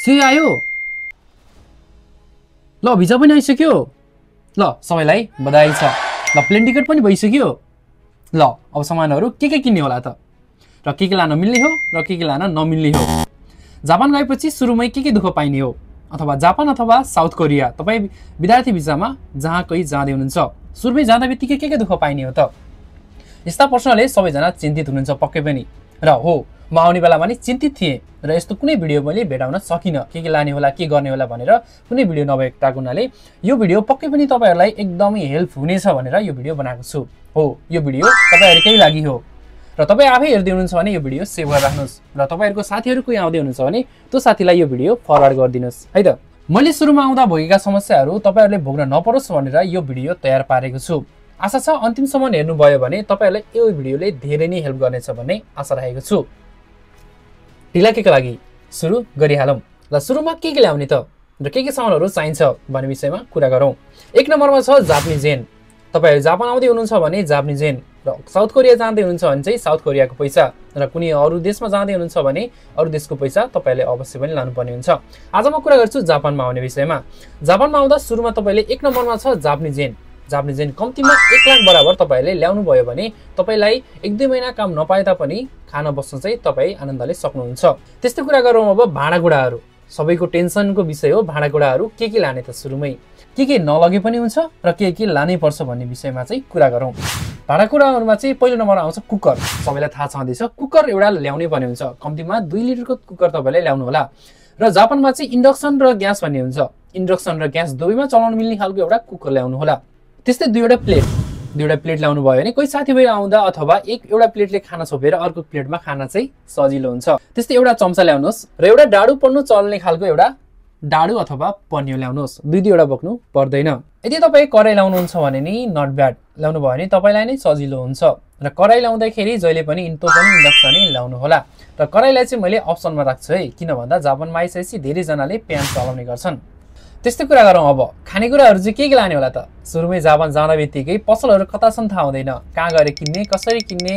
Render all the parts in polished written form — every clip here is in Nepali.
से आयो ल भिजा पनि आइसक्यो ल सबैलाई बधाई छ ल प्लेन टिकट पनि भइसक्यो ल अब सामानहरू के किन्ने होला त र के लान मिल्ने हो र के लान नमिल्ने हो जापान गएपछि सुरुमै के दुःख पाइने हो अथवा जापान अथवा साउथ कोरिया तपाई विद्यार्थी भिसामा जहाँ कही जाँदै हुनुहुन्छ सुरुमै जाँदा बित्तिकै के दुःख पाइने हो त यस्ता प्रश्नले सबैजना चिन्तित हुनुहुन्छ पक्कै पनि र हो म आउने बेलामा नि चिन्तित थिएँ र यस्तो कुनै भिडियो मैले भेटाउन सकिनँ के लाने होला के गर्ने होला भनेर कुनै भिडियो नभएको हुनाले यो भिडियो पक्कै पनि तपाईहरुलाई एकदमै हेल्प हुनेछ भनेर यो भिडियो बनाएको छु हो यो भिडियो तपाईहरुकै लागि हो र तपाई आफै हेर्दै हुनुहुन्छ भने यो भिडियो सेभ गरेर राख्नुस् र तपाईहरुको साथीहरु कोही आउँदै हुनुहुन्छ भने त्यो साथीलाई यो भिडियो फरवर्ड गरिदिनुस् है त मैले सुरुमा आउँदा भएका समस्याहरू तपाईहरुले भोग्न नपरोस् भनेर यो भिडियो तयार पारेको छु आशा छ अन्तिमसम्म हेर्नु भयो भने तपाईहरुलाई यो भिडियोले धेरै नै हेल्प गर्नेछ भन्ने आशा राखेको छु ढिला केका लागि सुरु गरिहालौं ल सुरुमा के ल्याउने त र के सामानहरु चाहिन्छ भन्ने विषयमा कुरा गरौं एक नम्बरमा छ जापानिज येन तपाईहरु जापान आउँदै हुनुहुन्छ भने जापानिज येन र साउथ कोरिया जाँदै हुनुहुन्छ भने चाहिँ साउथ कोरियाको पैसा र कुनै अरु देशमा जाँदै हुनुहुन्छ भने अरु देशको पैसा तपाईले अवश्य पनि लानुपर्ने हुन्छ आज म कुरा गर्छु जापानमा आउने विषयमा जापानमा आउँदा सुरुमा तपाईले एक नम्बरमा छ जापानिज येन जापानिज येन कम्तिमा 1 लाख बराबर तपाईले ल्याउनु भयो भने तपाईलाई 1-2 महिना काम नपाए तापनि खान बस्न चाहिँ तपाई आनन्दले सक्नुहुन्छ त्यस्तै कुरा गरौँ अब भाडाकुडाहरु सबैको टेन्सनको विषय हो भाडाकुडाहरु के लाने त सुरुमै के नलगे पनि हुन्छ र के लानै पर्छ भन्ने विषयमा चाहिँ कुरा गरौँ भाडाकुडाहरुमा चाहिँ पहिलो नम्बर आउँछ कुकर सबैलाई थाहा छँदैछ कुकर एउटा ल्याउनै पर्ने हुन्छ कम्तिमा 2 लिटरको कुकर तपाईले ल्याउनु होला र जापानमा चाहिँ इन्डक्सन र ग्यास भन्ने हुन्छ इन्डक्सन र ग्यास दुवैमा चलाउन मिल्ने खालको एउटा कुकर ल्याउनु होला त्यस्तै दुईवटा प्लेट ल्याउनु भयो भने कोही साथीभाइ आउँदा अथवा एउटा प्लेटले खाना छोपेर अर्को प्लेटमा खाना चाहिँ सजिलो हुन्छ त्यस्तै एउटा चम्चा ल्याउनुस् र एउटा डाडु पन्नु चल्ने खालको एउटा डाडु अथवा पन्यु ल्याउनुस् दुईवटा बोक्नु पर्दैन यदि तपाई कराई ल्याउनुहुन्छ भने नि नट ब्याड ल्याउनु भयो भने तपाईलाई नै सजिलो हुन्छ र कराई ल्याउँदाखेरि जहिले पनि इन्डक्सनै ल्याउनु होला र कराईलाई चाहिँ मैले अप्सनमा राख्छु है किन भन्दा जापानमा आइसकेपछि धेरै जनाले प्यान चलाउने गर्छन् त्यस्तै कुरा गरौँ अब खानेकुराहरु चाहिँ के लाने होला त सुरुमै जापान जाँदा बित्तिकै पसलहरु कता छन् थाहा हुँदैन कहाँ गएर किन्ने कसरी किन्ने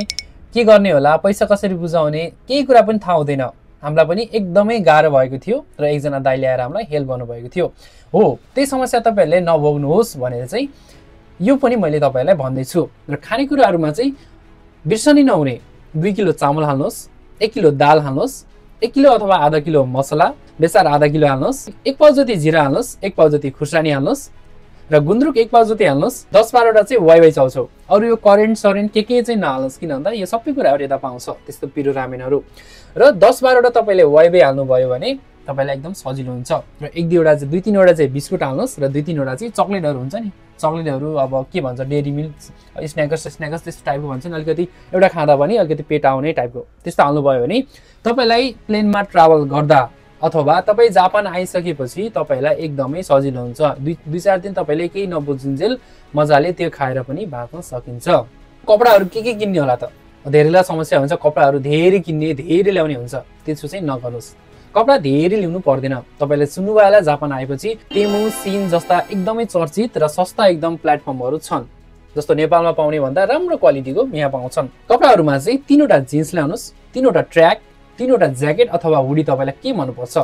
के गर्ने होला पैसा कसरी बुझाउने केही कुरा पनि थाहा हुँदैन हामीलाई पनि एकदमै गाह्रो भएको थियो र एकजना दाइ ल्याएर हामीलाई हेल्प गर्नु भएको थियो हो त्यही समस्या तपाईहरुले नभोग्नुहोस् भनेर चाहिँ यो पनि मैले तपाईहरुलाई भन्दै छु र खानेकुराहरुमा चाहिँ बिर्सनी नहुने 2 किलो चामल हाल्नुस् 1 किलो दाल हाल्नुस् 1 किलो अथवा आधा किलो मसला बेसार आधा किलो हाल्नुस् 1 पाउ जति जिरा हाल्नुस् 1 पाउ जति खुर्सानी हाल्नुस् र गुन्द्रुक 1 पाउ जति हाल्नुस् 10-12 वटा चाहिँ वाइवाइ चाउचाउ अरु यो करेन्ट सरेन्ट के चाहिँ नहाल्नुस् किन भन्दा यो सबै कुराहरु यता पाउँछ त्यस्तो पिरो रामेनहरु र 10-12 वटा तपाईले वाइवाइ हाल्नु भयो भने तपाईलाई एकदम सजिलो हुन्छ र 1-2 वटा चाहिँ 2-3 वटा चाहिँ बिस्कुट हाल्नुस् र 2-3 वटा चाहिँ चकलेटहरु हुन्छ नि चकलेटहरु अब के भन्छ डेरी मिल्क स्न्याकर्स त्यस्तो टाइपको भन्छन् अलिकति एउटा खाँदा पनि अलिकति पेट आउने टाइपको त्यस्तो हाल्नु भयो भने तपाईलाई प्लेनमा ट्राभल गर्दा अथवा तपाई जापान आइसकेपछि तपाईलाई एकदमै सजिलो हुन्छ 2-4 दिन तपाईले केही नबुझिन्जेल मजाले त्यो खाएर पनि भाग्न सकिन्छ कपडाहरु के किन्ने होला त धेरैलाई समस्या हुन्छ कपडाहरु धेरै किन्ने धेरै ल्याउने हुन्छ त्यसो चाहिँ नगर्नुस् कपडा धेरै लिनु पर्दैन तपाईले सुन्नुभयो होला जापान आएपछि टेमु सिन जस्ता एकदमै चर्चित र सस्ता एकदम प्लेटफर्महरु छन् जस्तो नेपालमा पाउने भन्दा राम्रो क्वालिटीको यहाँ पाउँछन् कपडाहरुमा चाहिँ 3 वटा जिन्स ल्याउनुस् 3 वटा ट्र्याक 3 वटा ज्याकेट अथवा हुडी तपाईलाई के मनपर्छ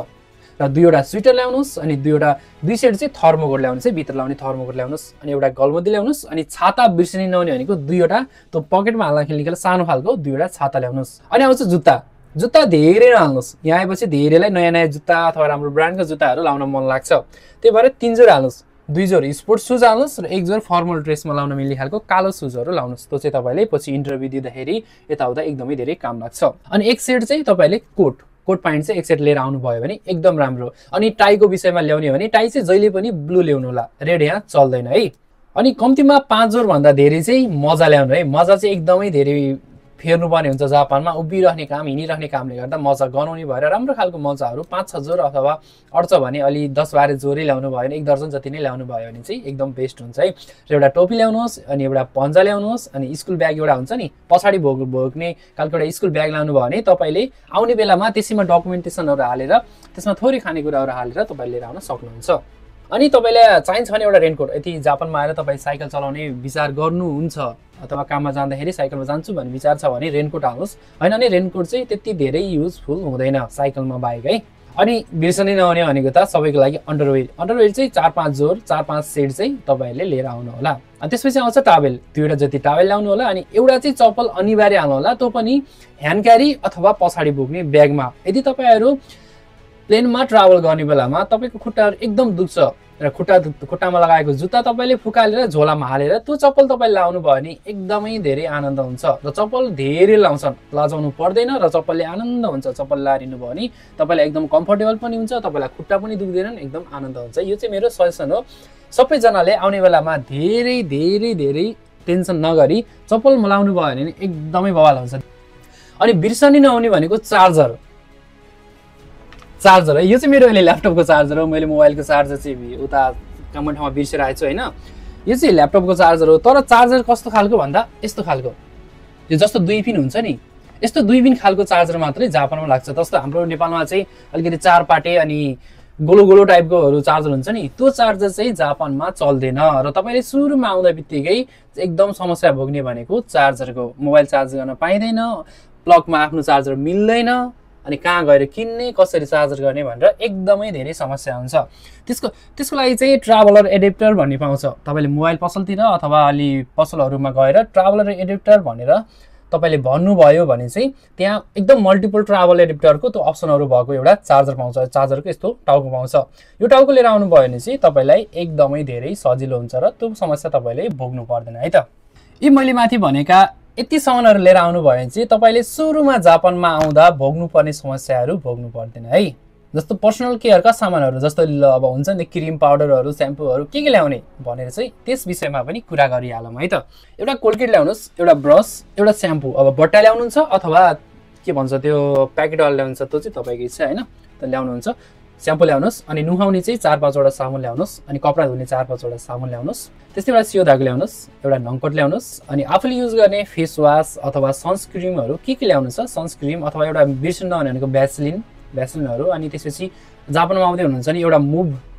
र 2 वटा स्वेटर ल्याउनुस् अनि 2 सेट चाहिँ थर्मोकोट ल्याउनुस् है भित्र लाउने थर्मोकोट ल्याउनुस् अनि एउटा गलमोदी ल्याउनुस् अनि छाता बिर्सिने नहुने भनेको 2 वटा त्यो पकेटमा हाल्न खेल्ने सानो खालको 2 वटा छाता ल्याउनुस् अनि आउँछ जुत्ता धेरै नहाल्नुस् यहाँ आएपछि धेरैलाई नयाँ जुत्ता अथवा राम्रो ब्रान्डको जुत्ताहरु लाउन मन लाग्छ त्यही भएर 3 जोर हाल्नुस् 2 जोर स्पोर्ट्स शूज हाल्नुस् र 1 जोर फर्मल ड्रेसमा लाउन मिल्ने खालको कालो शूजहरु लाउनुस् त्यो चाहिँ तपाईले पछि इन्टरभ्यु दिँदाखेरि यताउता एकदमै धेरै काम लाग्छ अनि एक सेट चाहिँ तपाईले कोट प्यान्ट चाहिँ एक सेट लिएर आउनु भयो भने एकदम राम्रो अनि टाईको विषयमा ल्याउने भने टाई चाहिँ जहिले पनि ब्लू ल्याउनु होला रेड यहाँ चल्दैन है अनि कम्तिमा 5 जोर भन्दा धेरै चाहिँ मजा ल्याउनु है मजा चाहिँ एकदमै धेरै फेर्नुपर्ने हुन्छ जापानमा उभिरहने काम हिँडिरहने कामले गर्दा मजा गनाउने भएर राम्रो खालको मजाहरु 5-6 जोर अथवा अड्छ भने अलि 10-12 जोरै ल्याउनु भयो भने 1 दर्जन जति नै ल्याउनु भयो भने चाहिँ एकदम बेस्ट हुन्छ है र एउटा टोपी ल्याउनुहोस् अनि एउटा पन्जा ल्याउनुहोस् अनि स्कुल ब्याग एउटा हुन्छ नि पछाडी बोक्ने खालको एउटा स्कुल ब्याग ल्याउनु भयो भने तपाईले आउने बेलामा त्यसैमा डकुमेन्टेसनहरु हालेर त्यसमा थोरै खानेकुराहरु हालेर तपाईले लिएर आउन सक्नुहुन्छ अनि तपाईलाई चाहिन्छ भने एउटा रेनकोट यदि जापानमा आएर तपाई साइकल चलाउने विचार गर्नुहुन्छ अथवा काममा जाँदाखेरि साइकलमा जान्छु भन्ने विचार छ भने रेनकोट हाल्नुस् हैन नि रेनकोट चाहिँ त्यति धेरै युजफुल हुँदैन साइकलमा बाइक है अनि बिर्सनै नहुने भनेको त सबैको लागि अन्डरवेयर चाहिँ 4-5 जोर 4-5 सेट चाहिँ तपाईहरुले लिएर आउनु होला। अनि त्यसपछि आउँछ टावेल, 2वटा जति टावेल ल्याउनु होला। अनि एउटा चाहिँ चप्पल अनिवार्य हाल्नु होला, त्यो पनि ह्यान्ड क्यारी अथवा पछाडी बोक्ने ब्यागमा। यदि तपाईहरु प्लेनमा ट्राभल गर्ने बेलामा तपाईको खुट्टाहरु एकदम दुख्छ र खुट्टामा लगाएको जुत्ता तपाईले फुकालेर झोलामा हालेर त्यो चप्पल तपाईले लाउनु भयो भने एकदमै धेरै आनन्द हुन्छ। र चप्पल धेरै लाउँछन्, लजाउनु पर्दैन र चप्पलले आनन्द हुन्छ। चप्पल लारिनु भयो भने तपाईलाई एकदम कम्फर्टेबल पनि हुन्छ, तपाईलाई खुट्टा पनि दुख्दैनन्, एकदम आनन्द हुन्छ। यो चाहिँ मेरो सजेसन हो। सबैजनाले आउने बेलामा धेरै धेरै धेरै टेन्सन नगरी चप्पल लाउनु भयो भने एकदमै बवाल हुन्छ। अनि बिर्सनी नहुने भनेको चार्जर है। यो चाहिँ मेरो अहिले ल्यापटपको चार्जर हो। मैले मोबाइलको चार्जर चाहिँ उता काम ठाउँमा बिर्सेर आएछु हैन। यो चाहिँ ल्यापटपको चार्जर हो। तर चार्जर कस्तो खालको भन्दा यस्तो खालको, यो जस्तो 2 पिन हुन्छ नि, यस्तो 2 पिन खालको चार्जर मात्रै जापानमा लाग्छ। जस्तो हाम्रो नेपालमा चाहिँ अलिकति 4 पाटे अनि गोलो गोलो टाइपकोहरु चार्जर हुन्छ नि, त्यो चार्जर चाहिँ जापानमा चल्दैन। र तपाईले सुरुमा आउँदा बित्तिकै एकदम समस्या भोग्ने भनेको चार्जरको। मोबाइल चार्ज गर्न पाइदैन, प्लगमा आफ्नो चार्जर मिल्दैन, अनि कहाँ गएर किन्ने, कसरी चार्जर गर्ने भनेर एकदमै धेरै समस्या हुन्छ। त्यसको लागि चाहिँ ट्राभलर एडेप्टर भन्ने पाउँछ। तपाईले मोबाइल पसलतिर अथवा अलि पसलहरुमा गएर ट्राभलर एडेप्टर भनेर तपाईले भन्नुभयो भने चाहिँ त्यहाँ एकदम मल्टिपल ट्राभल एडेप्टरको त्यो अप्सनहरु भएको एउटा चार्जर पाउँछ। चार्जरको यस्तो टाउको पाउँछ। यो टाउको लिएर आउनु भयो भने चाहिँ तपाईलाई एकदमै धेरै सजिलो हुन्छ र त्यो समस्या तपाईले भोग्नु पर्दैन है त। यी मैले माथि भनेका यति सामानहरु लिएर आउनु भयो भने चाहिँ तपाईले सुरुमा जापानमा आउँदा भोग्नुपर्ने समस्याहरु भोग्नु पर्दैन है। जस्तो पर्सनल केयरका सामानहरु, जस्तो अब हुन्छ नि क्रिम पाउडरहरु स्याम्पूहरु के ल्याउने भनेर चाहिँ त्यस विषयमा पनि कुरा गरिहालौँ है त। एउटा कोलगेट ल्याउनुस्, एउटा ब्रश, एउटा स्याम्पू। अब बट्टा ल्याउनुहुन्छ अथवा के भन्छ त्यो प्याकेटवाला ल्याउनुहुन्छ, त्यो चाहिँ तपाईको इच्छा हैन। त ल्याउनुहुन्छ, स्याम्पू ल्याउनुस्। अनि नुहाउने चाहिँ 4-5 वटा साबुन ल्याउनुस्। अनि कपडा धुने 4-5 वटा साबुन ल्याउनुस्। त्यस्तै एउटा सियो धागो ल्याउनुस्, एउटा नङकोट ल्याउनुस्। अनि आफूले युज गर्ने फेस वास अथवा सनस्क्रिमहरु के ल्याउनु छ, सनस्क्रिम अथवा एउटा बिर्सन नहुने भनेको भ्यासलिनहरु। अनि त्यसपछि जापानमा आउँदै हुनुहुन्छ नि एउटा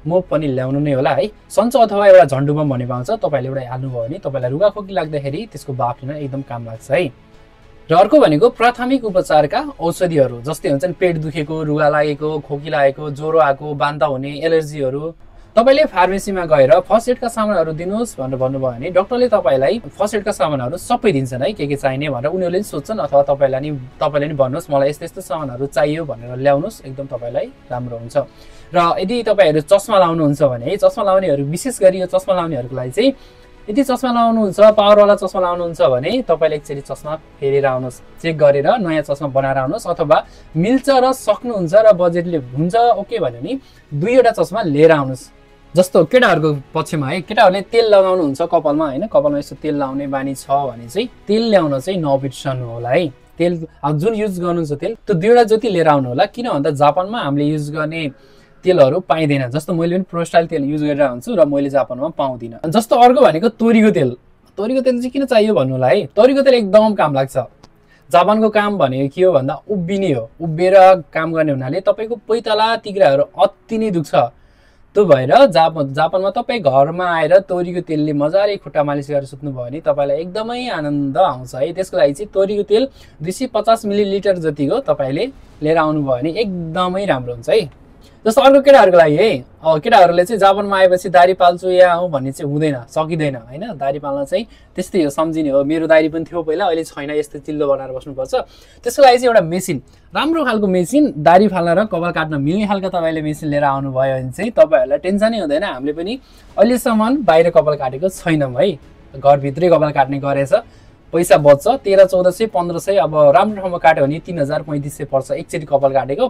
मुभ पनि ल्याउनु नै होला है। सन्चो अथवा एउटा झन्डु बम भन्ने पाउँछ, तपाईले एउटा हाल्नु भयो भने तपाईलाई रुगाखोकी लाग्दाखेरि त्यसको भाप लिन एकदम काम लाग्छ है। र अर्को भनेको प्राथमिक उपचारका औषधिहरु, जस्तै हुन्छ नि पेट दुखेको, रुगा लागेको, खोकी लागेको, ज्वरो आएको, बान्ता हुने, एलर्जीहरु। तपाईले फार्मेसीमा गएर फर्स्ट एडका सामानहरु दिनुस् भनेर भन्नुभयो भने डाक्टरले तपाईलाई फर्स्ट एडका सामानहरु सबै दिन्छन् है, के चाहिने भनेर उनीहरुले नि सोध्छन्। अथवा तपाईले नि भन्नुस् मलाई यस्तो सामानहरु चाहियो भनेर ल्याउनुस्, एकदम तपाईलाई राम्रो हुन्छ। र यदि तपाईहरु चस्मा लाउनुहुन्छ भने चस्मा लाउनेहरु, विशेष गरी यो चस्मा लाउनेहरुको लागि चाहिँ यदि चस्मा लाउनुहुन्छ, पावरवाला चस्मा लाउनुहुन्छ भने तपाईले एकचोटी चस्मा फेरेर आउनुस्, चेक गरेर नयाँ चस्मा बनाएर आउनुस्। अथवा मिल्छ र सक्नुहुन्छ र बजेटले हुन्छ ओके भन्यो भने 2वटा चस्मा लिएर आउनुस्। जस्तो केटाहरुको पक्षमा है, केटाहरुले तेल लगाउनुहुन्छ कपालमा हैन, कपालमा यस्तो तेल लाउने बानी छ भने चाहिँ तेल ल्याउन चाहिँ नबिर्सनु होला है। तेल जुन युज गर्नुहुन्छ तेल त्यो 2वटा जति लिएर आउनु होला। किन भन्दा जापानमा हामीले युज गर्ने तेलहरु पाइदैन। जस्तो मैले पनि प्रोस्टाइल तेल युज गरेर हुन्छु र मैले जापानमा पाउँदिन। जस्तो अर्को भनेको तोरीको तेल। तोरीको तेल चाहिँ किन चाहियो भन्नु होला है। तोरीको तेल एकदम काम लाग्छ। जापानको काम भनेको के हो भन्दा उभिने हो। उभिएर काम गर्ने हुनाले तपाईको पैताला तिग्राहरु अति नै दुख्छ। त्यो भएर जापानमा तपाई घरमा आएर तोरीको तेलले मजाले खुट्टा मालिस गरेर सुत्नु भयो भने तपाईलाई एकदमै आनन्द आउँछ है। त्यसको लागि चाहिँ तोरीको तेल 250 मिलिलिटर जतिको तपाईले लिएर आउनु भयो भने एकदमै राम्रो हुन्छ है। जस्तो अर्को केटाहरुको लागि है, केटाहरुले चाहिँ जापानमा आएपछि दाढी पाल्छु या आउँ भन्ने चाहिँ हुँदैन, सकिदैन हैन। दाढी पाल्न चाहिँ त्यस्तै हो, सम्झिने हो। मेरो दाढी पनि थियो पहिला, अहिले छैन, यस्तो चिल्लो बनाएर बस्नुपर्छ। त्यसको लागि चाहिँ एउटा मेसिन, राम्रो खालको मेसिन, दाढी फाल्न र कपाल काट्न मिल्ने खालको तपाईले मेसिन लिएर आउनु भयो भने चाहिँ तपाईहरुलाई टेन्सनै हुँदैन। हामीले पनि अहिलेसम्म बाहिर कपाल काटेको छैनौं है, घरभित्रै कपाल काट्ने गरेछ। पैसा बच्छ 1300, 1400। अब राम्रो ठाउँमा काट्यो भने 3000, 3500 पर्छ एकचोटी कपाल काटेको।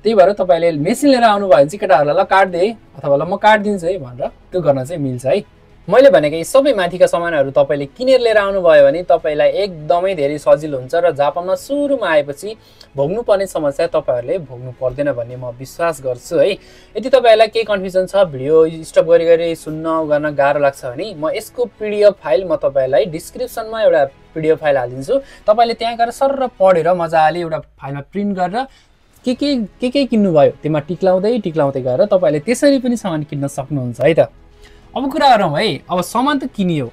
त्यही भएर तपाईले मेसिन लिएर आउनु भयो भने चाहिँ केटाहरुलाई ल काट्दे अथवा ल म काट्दिन्छु है भनेर त्यो गर्न चाहिँ मिल्छ है। मैले भनेको यी सबै माथिका सामानहरु तपाईले किनेर लिएर आउनु भयो भने तपाईलाई एकदमै धेरै सजिलो हुन्छ र जापानमा सुरुमा आएपछि भोग्नु पर्ने समस्या तपाईहरुले भोग्नु पर्दैन भन्ने म विश्वास गर्छु है। यदि तपाईहरुलाई के कन्फ्युजन छ, भिडियो स्टप गरी सुन्न गर्न गाह्रो लाग्छ भने म यसको पीडीएफ फाइल म तपाईलाई डिस्क्रिप्सनमा एउटा पीडीएफ फाइल हालिदिन्छु। तपाईले त्यहाँ गएर सरर पढेर मजाले एउटा फाइलमा प्रिन्ट गरेर के किन्नु भयो त्यसमा टिक्लाउँदै गएर तपाईले त्यसरी पनि सामान किन्न सक्नुहुन्छ है त। अब कुरा गरौँ है, अब सामान त किनियो,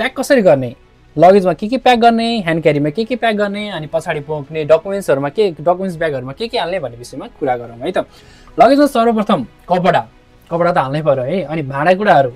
प्याक कसरी गर्ने, लगेजमा के प्याक गर्ने, ह्यान्ड क्यारीमा के प्याक गर्ने, अनि पछाडी बोक्ने डकुमेन्ट्सहरुमा डकुमेन्ट्स ब्यागहरुमा के हाल्ने भन्ने विषयमा कुरा गरौँ है त। लगेजमा सर्वप्रथम कपडा त हाल्नै पर्यो है। अनि भाँडाकुँडाहरू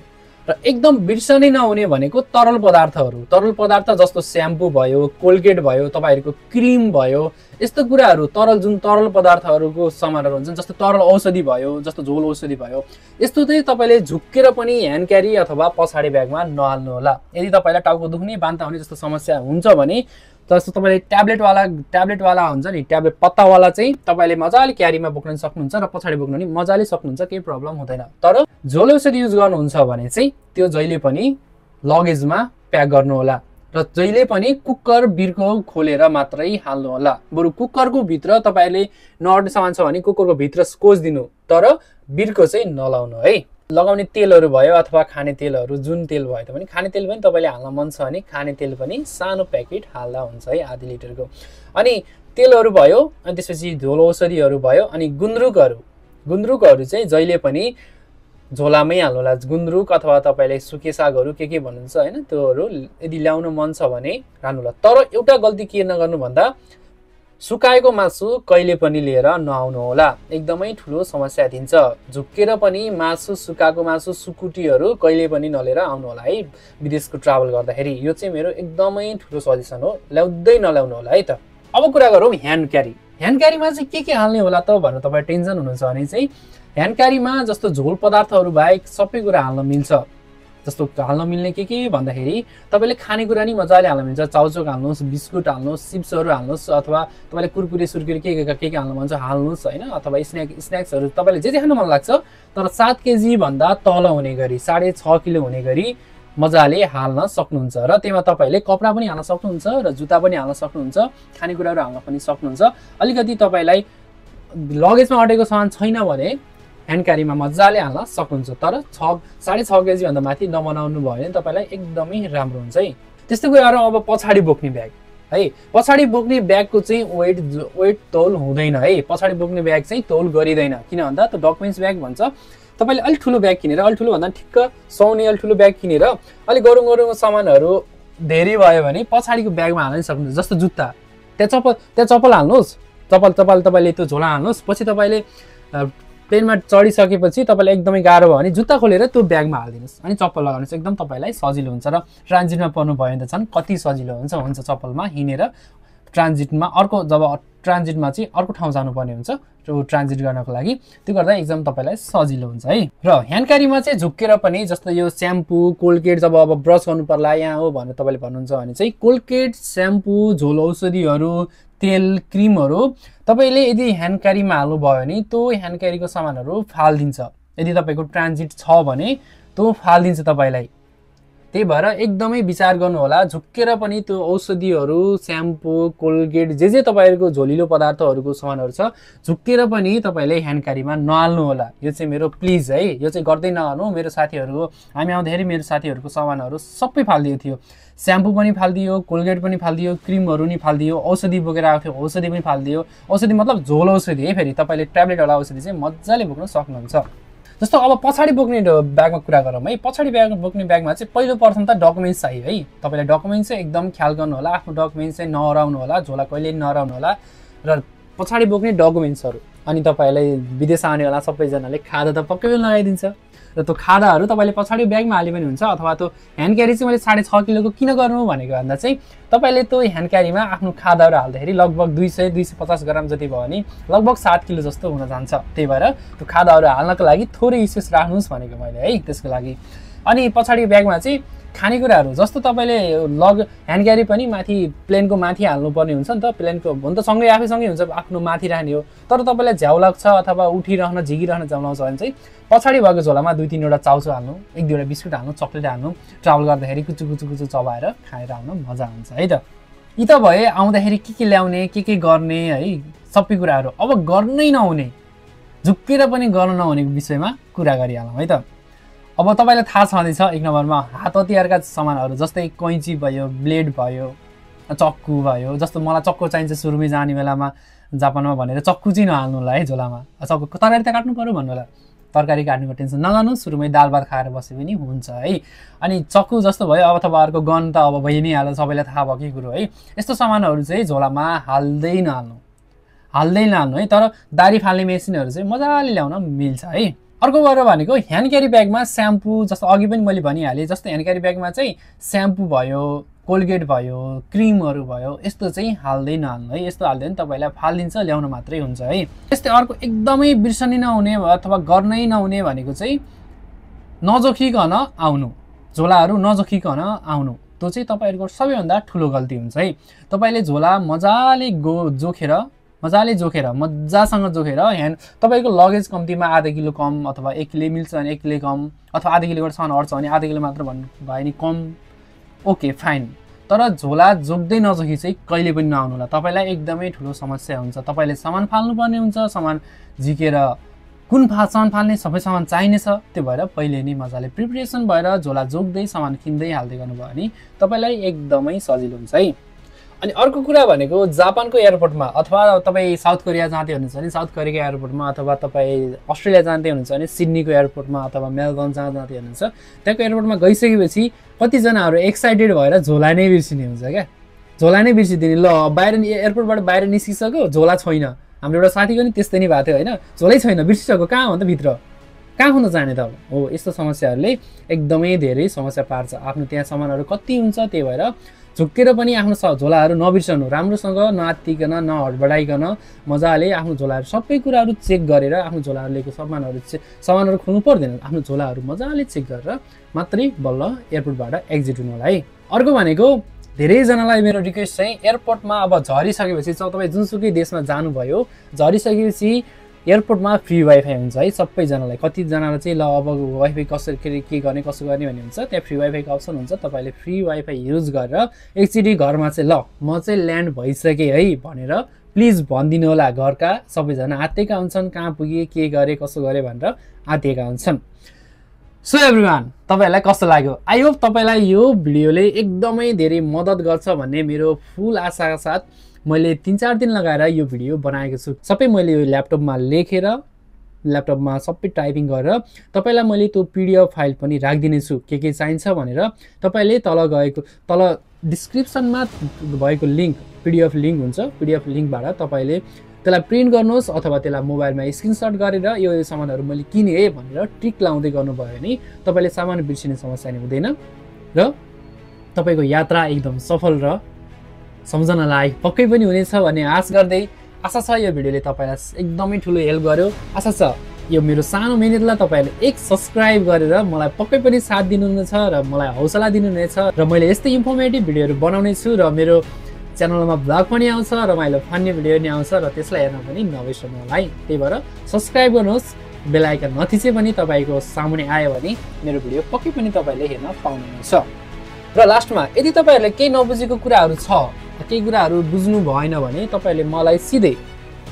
र एकदम बिर्सनै नहुने भनेको तरल पदार्थ जस्तो स्याम्पू भयो, कोलगेट भयो, तपाईँहरूको क्रिम भयो, यस्तो कुराहरू जुन तरल पदार्थहरूको सामानहरू हुन्छन्, जस्तो तरल औषधि भयो, जस्तो झोल औषधि भयो, यस्तो चाहिँ तपाईँले झुक्केर पनि ह्यान्ड क्यारी अथवा पछाडि ब्यागमा नहाल्नु होला। यदि तपाईँलाई टाउको दुख्ने, बान्ता हुने जस्तो समस्या हुन्छ भने जस्तो तपाईँले ट्याब्लेटवाला हुन्छ नि, ट्याब्लेट पत्तावाला चाहिँ तपाईँले मजाले क्यारीमा बोक्न सक्नुहुन्छ र पछाडि बोक्न पनि मजाले सक्नुहुन्छ, केही प्रब्लम हुँदैन। तर झोल औषधि युज गर्नुहुन्छ भने चाहिँ त्यो जहिले पनि लगेजमा प्याक गर्नु होला र जहिले पनि कुकर बिर्को खोलेर मात्रै हाल्नु होला। बरु कुकरको भित्र तपाईँले नअट्ने सामान छ भने कुकरको भित्र कोच्दिनु, तर बिर्को चाहिँ नलाउनु है। लगाउने तेलहरू भयो अथवा खाने तेलहरू, जुन तेल भयो त पनि, खाने तेल पनि तपाईँले हाल्न मन छ भने खाने तेल पनि सानो प्याकेट हाल्दा हुन्छ है, आधी लिटरको। अनि तेलहरू भयो, अनि त्यसपछि झोल औषधिहरू भयो, अनि गुन्द्रुकहरू चाहिँ जहिले पनि झोलामै हाल्नु होला। गुन्द्रुक अथवा तपाईँले सुके सागहरू के भन्नुहुन्छ होइन, त्योहरू यदि ल्याउन मन छ भने राख्नु होला। तर एउटा गल्ती के नगर्नु भन्दा सुकाएको मासु कहिले पनि लिएर नआउनु होला, एकदमै ठुलो समस्या दिन्छ। झुक्केर पनि मासु, सुकाएको मासु, सुकुटीहरू कहिले पनि नलिएर आउनु होला है विदेशको ट्राभल गर्दाखेरि। यो चाहिँ मेरो एकदमै ठुलो सजेसन हो, नल्याउनु होला है त। अब कुरा गरौँ ह्यान्ड क्यारीमा चाहिँ के हाल्ने होला त भनेर तपाईँ टेन्सन हुनुहुन्छ भने चाहिँ ह्यान्ड क्यारीमा जस्तो झोल पदार्थहरू बाहेक सबै कुरा हाल्न मिल्छ। जस्तो हाल्न मिल्ने के भन्दाखेरि तपाईँले खानेकुरा नि मजाले हाल्न मिल्छ। चाउचोक हाल्नुहोस्, बिस्कुट हाल्नुहोस्, चिप्सहरू हाल्नुहोस्, अथवा तपाईँले कुरकुरे सुरकुरे के हाल्नु मन छ हाल्नुहोस् होइन, अथवा स्न्याक्सहरू तपाईँले जे खानु मन लाग्छ, तर 7 केजी भन्दा तल हुने गरी, 6.5 किलो हुने गरी मजाले हाल्न सक्नुहुन्छ। र त्यसमा तपाईँले कपडा पनि हाल्न सक्नुहुन्छ र जुत्ता पनि हाल्न सक्नुहुन्छ, खानेकुराहरू हाल्न पनि सक्नुहुन्छ। अलिकति तपाईँलाई लगेजमा अटेको सामान छैन भने ह्यान्ड क्यारीमा मजाले हाल्न सक्नुहुन्छ। तर 6.5 केजी भन्दा माथि नबनाउनु भयो भने तपाईँलाई एकदमै राम्रो हुन्छ है। त्यस्तै कुराहरू अब पछाडि बोक्ने ब्याग है। पछाडि बोक्ने ब्यागको चाहिँ वेट तौल हुँदैन है। पछाडि बोक्ने ब्याग चाहिँ तौल गरिँदैन, किन भन्दा त्यो डकुमेन्ट्स ब्याग भन्छ। तपाईँले अलिक ठुलो ब्याग किनेर, अलिक ठुलो भन्दा ठिक्क सुहाउने अलिक ठुलो ब्याग किनेर अलिक गरौँ सामानहरू धेरै भयो भने पछाडिको ब्यागमा हाल्न सक्नुहुन्छ। जस्तो जुत्ता, त्यहाँ चप्पल हाल्नुहोस्, चप्पल तपाईँले त्यो झोला हाल्नुहोस्। पछि तपाईँले प्लेनमा चढिसकेपछि तपाईँलाई एकदमै गाह्रो भयो भने जुत्ता खोलेर त्यो ब्यागमा हालिदिनुहोस्, अनि चप्पल लगाउनुहोस्, एकदम तपाईँलाई सजिलो हुन्छ। र ट्रान्जिटमा पर्नु भयो भने त झन् कति सजिलो हुन्छ चप्पलमा हिँडेर ट्रान्जिटमा जब ट्रान्जिटमा चाहिँ अर्को ठाउँ जानुपर्ने हुन्छ त्यो ट्रान्जिट गर्नको लागि, त्यो गर्दा एकदम तपाईँलाई सजिलो हुन्छ है। र ह्यान्ड क्यारीमा चाहिँ झुक्केर पनि जस्तो यो स्याम्पू, कोलगेट जब अब ब्रस गर्नु पर्ला यहाँ हो भनेर तपाईँले भन्नुहुन्छ भने चाहिँ कोलगेट, स्याम्पू, झोल औषधिहरू, तेल, क्रिमहरू तपाईँले यदि ह्यान्ड क्यारीमा हाल्नुभयो भने त्यो ह्यान्ड क्यारीको सामानहरू फालिदिन्छ। यदि तपाईँको ट्रान्जिट छ भने त्यो फालिदिन्छ तपाईँलाई। त्यही भएर एकदमै विचार गर्नु होला। झुक्केर पनि त्यो औषधिहरू, स्याम्पू, कोलगेट जे तपाईँहरूको झोलिलो पदार्थहरूको सामानहरू छ, झुक्केर पनि तपाईँले ह्यान्ड क्यारीमा नहाल्नु होला। यो चाहिँ मेरो प्लिज है, यो चाहिँ गर्दै नहाल्नु। मेरो साथीहरूको, हामी आउँदाखेरि मेरो साथीहरूको सामानहरू सबै फालिदिएको थियो। स्याम्पू पनि फालिदियो, कोलगेट पनि फालिदियो, क्रिमहरू नि फालिदियो, औषधि बोकेर आएको थियो औषधि पनि फालिदियो। औषधि मतलब झोल औषधि है, फेरि तपाईँले ट्याब्लेटवाला औषधि चाहिँ मजाले बोक्न सक्नुहुन्छ। जस्तो अब पछाडि बोक्ने ब्यागमा कुरा गरौँ है। पछाडि बोक्ने ब्यागमा चाहिँ पहिलो प्रथम त डकुमेन्ट्स चाहियो है। तपाईँले डकुमेन्ट्स चाहिँ एकदम ख्याल गर्नु होला, आफ्नो डकुमेन्ट्स चाहिँ नहराउनु होला, झोला कहिले नहराउनु होला। र पछाडि बोक्ने डकुमेन्ट्सहरू, अनि तपाईँलाई विदेश आउनेवाला सबैजनाले खादा त पक्कै पनि लगाइदिन्छ, र त्यो खादाहरू तपाईँले पछाडि ब्यागमा हाले पनि हुन्छ। अथवा त्यो ह्यान्ड क्यारी चाहिँ मैले 6.5 किलोको किन गर्नु भनेको भन्दा चाहिँ तपाईँले त्यो ह्यान्ड क्यारीमा आफ्नो खादाहरू हाल्दाखेरि लगभग 200-250 ग्राम जति भयो भने लगभग 7 किलो जस्तो हुन जान्छ। त्यही भएर त्यो खादाहरू हाल्नको लागि थोरै स्पेस राख्नुहोस् भनेको मैले है, त्यसको लागि। अनि पछाडि ब्यागमा चाहिँ खानेकुराहरू जस्तो तपाईँले ह्यान्ड क्यारी पनि माथि प्लेनको माथि हाल्नुपर्ने हुन्छ नि त। प्लेनको हुन त सँगै आफैसँगै हुन्छ, आफ्नो माथि राख्ने हो। तर तपाईँलाई झ्याउ लाग्छ अथवा उठिरहन झिकिरहन झ्याउ लाउँछ भने चाहिँ पछाडि भएको झोलामा 2-3वटा चाउचो हाल्नु, 1-2वटा बिस्कुट हाल्नु, चक्लेट हाल्नु। ट्राभल गर्दाखेरि कुचु चबाएर खाएर आउनु मजा हुन्छ है त। यी त भए आउँदाखेरि के ल्याउने, के गर्ने है, सबै कुराहरू। अब गर्नै नहुने, झुक्केर पनि गर्न नहुने विषयमा कुरा गरिहालौँ है त। अब तपाईँलाई थाहा छँदैछ 1 नम्बरमा हात हतियारका सामानहरू जस्तै कैँची भयो, ब्लेड भयो, चक्कु भयो। जस्तो मलाई चक्कु चाहिन्छ सुरुमै जाने बेलामा जापानमा भनेर चक्कु चाहिँ नहाल्नु होला है झोलामा। चक्कु तरकारी त काट्नु पर्यो भन्नु होला, तरकारी काट्नुको टेन्सन नगर्नु, सुरुमै दाल भात खाएर बसे पनि हुन्छ है। अनि चक्कु जस्तो भयो, अथवा अर्को गन त अब भइ नै हाल्यो, सबैलाई थाहा भएकै कुरो है। यस्तो सामानहरू चाहिँ झोलामा हाल्दै नहाल्नु। हाल्दै नहाल्नु है। तर दाह्री फाल्ने मेसिनहरू चाहिँ मजाले ल्याउन मिल्छ है। अर्को कुरा भनेको ह्यान्ड क्यारी ब्यागमा स्याम्पू, जस्तो अघि पनि मैले भनिहालेँ, जस्तो ह्यान्ड क्यारी ब्यागमा चाहिँ स्याम्पू भयो, कोलगेट भयो, क्रिमहरू भयो, यस्तो चाहिँ हाल्दै नहाल्नु है। यस्तो हाल्दैन तपाईँलाई फालिदिन्छ, ल्याउन मात्रै हुन्छ है। त्यस्तै अर्को एकदमै बिर्सनै नहुने अथवा गर्नै नहुने भनेको चाहिँ नजोखिकन आउनु, झोलाहरू नजोखिकन आउनु। त्यो चाहिँ तपाईँहरूको सबैभन्दा ठुलो गल्ती हुन्छ है। तपाईँले झोला मजाले जोखेर मजासँग जोखेर तपाईँको लगेज कम्तीमा आधा किलो कम अथवा 1 किलो मिल्छ भने 1 किलो कम, अथवा आधा किलोबाट सामान हट्छ भने आधा किलो मात्र भन्नु भयो नि कम, ओके फाइन। तर झोला जोग्दै नजोखी चाहिँ कहिले पनि नआउनु होला, तपाईँलाई एकदमै ठुलो समस्या हुन्छ। तपाईँले सामान फाल्नुपर्ने हुन्छ, सामान झिकेर कुन सामान फाल्ने सबै सामान चाहिनेछ। त्यो भएर पहिले नै मजाले प्रिपरेसन भएर झोला जोग्दै सामान किन्दै हाल्दै गर्नुभयो भने तपाईँलाई एकदमै सजिलो हुन्छ है। अनि अर्को कुरा भनेको जापानको एयरपोर्टमा अथवा तपाईँ साउथ कोरिया जाँदै हुनुहुन्छ भने साउथ कोरियाको एयरपोर्टमा, अथवा तपाईँ अस्ट्रेलिया जाँदै हुनुहुन्छ भने सिडनीको एयरपोर्टमा, अथवा मेलबर्न जहाँ जाँदै हुनुहुन्छ त्यहाँको एयरपोर्टमा गइसकेपछि कतिजनाहरू एक्साइटेड भएर झोला नै बिर्सिने हुन्छ क्या। झोला नै बिर्सिदिने, ल बाहिर एयरपोर्टबाट बाहिर निस्किसक्यो झोला छैन। हाम्रो एउटा साथीको नि त्यस्तै नै भएको थियो होइन, झोलै छैन, बिर्सिसक्यो, कहाँ हो त भित्र, कहाँ हुन जाने त अब हो। यस्तो समस्याहरूले एकदमै धेरै समस्या पार्छ। आफ्नो त्यहाँ सामानहरू कति हुन्छ, त्यही भएर झुक्केर पनि आफ्नो झोलाहरू नबिर्सनु, राम्रोसँग नआत्तिकन नहडबडाइकन मजाले आफ्नो झोलाहरू सबै कुराहरू चेक गरेर, आफ्नो झोलाहरू लिएको सामानहरू खोल्नु पर्दैन, आफ्नो झोलाहरू मजाले चेक गरेर मात्रै बल्ल एयरपोर्टबाट एक्जिट हुनु होला है। अर्को भनेको धेरैजनालाई मेरो रिक्वेस्ट चाहिँ एयरपोर्टमा अब झरिसकेपछि तपाईँ जुनसुकै देशमा जानुभयो, झरिसकेपछि एयरपोर्टमा फ्री वाइफाई हुन्छ है सबैजनालाई। कतिजनालाई चाहिँ ल अब वाइफाई कसरी के गर्ने कसो गर्ने भन्ने हुन्छ, त्यहाँ फ्री वाइफाईको अप्सन हुन्छ। तपाईँले फ्री वाइफाई युज गरेर एकचोटि घरमा चाहिँ ल म चाहिँ ल्यान्ड भइसकेँ है भनेर प्लिज भनिदिनु होला। घरका सबैजना आत्तिएका हुन्छन्, कहाँ पुगे, के गरे, कसो गरे भनेर आत्तिएका हुन्छन्। सो एभ्रिवान, तपाईँहरूलाई कस्तो लाग्यो? आई होप तपाईँलाई यो भिडियोले एकदमै धेरै मद्दत गर्छ भन्ने मेरो फुल आशाका साथ मैले 3-4 दिन लगाएर यो भिडियो बनाएको छु। सबै मैले यो ल्यापटपमा लेखेर, ल्यापटपमा सबै टाइपिङ गरेर तपाईँलाई मैले त्यो PDF फाइल पनि राखिदिनेछु के चाहिन्छ भनेर। तपाईँले तल डिस्क्रिप्सनमा भएको लिङ्क, PDF लिङ्क हुन्छ, PDF लिङ्कबाट तपाईँले त्यसलाई प्रिन्ट गर्नुहोस् अथवा त्यसलाई मोबाइलमा स्क्रिनसट गरेर यो सामानहरू मैले किने है भनेर टिक लाउँदै गर्नुभयो भने तपाईँले सामान बिर्सिने समस्या नै हुँदैन र तपाईँको यात्रा एकदम सफल र सम्झनालाई पक्कै पनि हुनेछ भन्ने आशा छ। यो भिडियोले तपाईँलाई एकदमै ठुलो हेल्प गर्यो आशा छ। यो मेरो सानो मेहनतलाई तपाईँले एक सब्सक्राइब गरेर मलाई पक्कै पनि साथ दिनुहुनेछ र मलाई हौसला दिनुहुनेछ र मैले यस्तै इन्फर्मेटिभ भिडियोहरू बनाउने छु र मेरो च्यानलमा ब्लग पनि आउँछ, रमाइलो फन्ने भिडियो पनि आउँछ र त्यसलाई हेर्न पनि नबिर्सनु होला है। त्यही भएर सब्सक्राइब गर्नुहोस्, बेल आइकन नथिचे पनि तपाईँको सामुने आयो भने मेरो भिडियो पक्कै पनि तपाईँले हेर्न पाउनुहुनेछ। र लास्टमा यदि तपाईँहरूले केही नबुझेको कुराहरू छ, केही कुराहरू बुझ्नु भएन भने तपाईँहरूले मलाई सिधै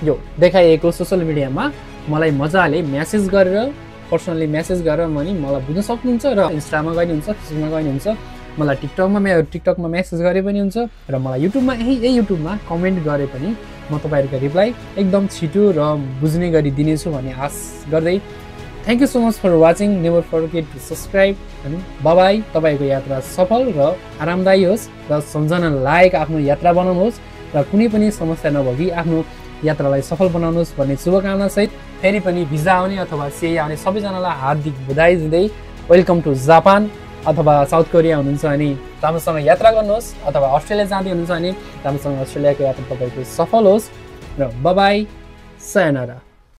यो देखाइएको सोसियल मिडियामा मलाई मजाले मेसेज गरेर, पर्सनली मेसेज गरेर मलाई बुझ्न सक्नुहुन्छ र इन्स्टामा गइनुहुन्छ, फेसबुकमा गइनुहुन्छ, मलाई टिकटकमा मेसेज गरे पनि हुन्छ र मलाई यही युट्युबमा कमेन्ट गरे पनि म तपाईँहरूको रिप्लाई एकदम छिटो र बुझ्ने गरी दिनेछु भन्ने आश गर्दै thank you so much for watching. Never forget to subscribe अनि बाई। तपाईँको यात्रा सफल र आरामदायी होस् र सम्झना लायक आफ्नो यात्रा बनाउनुहोस् र कुनै पनि समस्या नभई आफ्नो यात्रालाई सफल बनाउनुहोस् भन्ने शुभकामना सहित फेरि पनि भिजा आउने अथवा CA आउने सबैजनालाई हार्दिक बधाई दिँदै वेलकम टु जापान अथवा साउथ कोरिया हुनुहुन्छ भने राम्रोसँग यात्रा गर्नुहोस्, अथवा अस्ट्रेलिया जाँदै हुनुहुन्छ भने राम्रोसँग अस्ट्रेलियाको यात्रा तपाईँको सफल होस् र बाई, सायोनारा।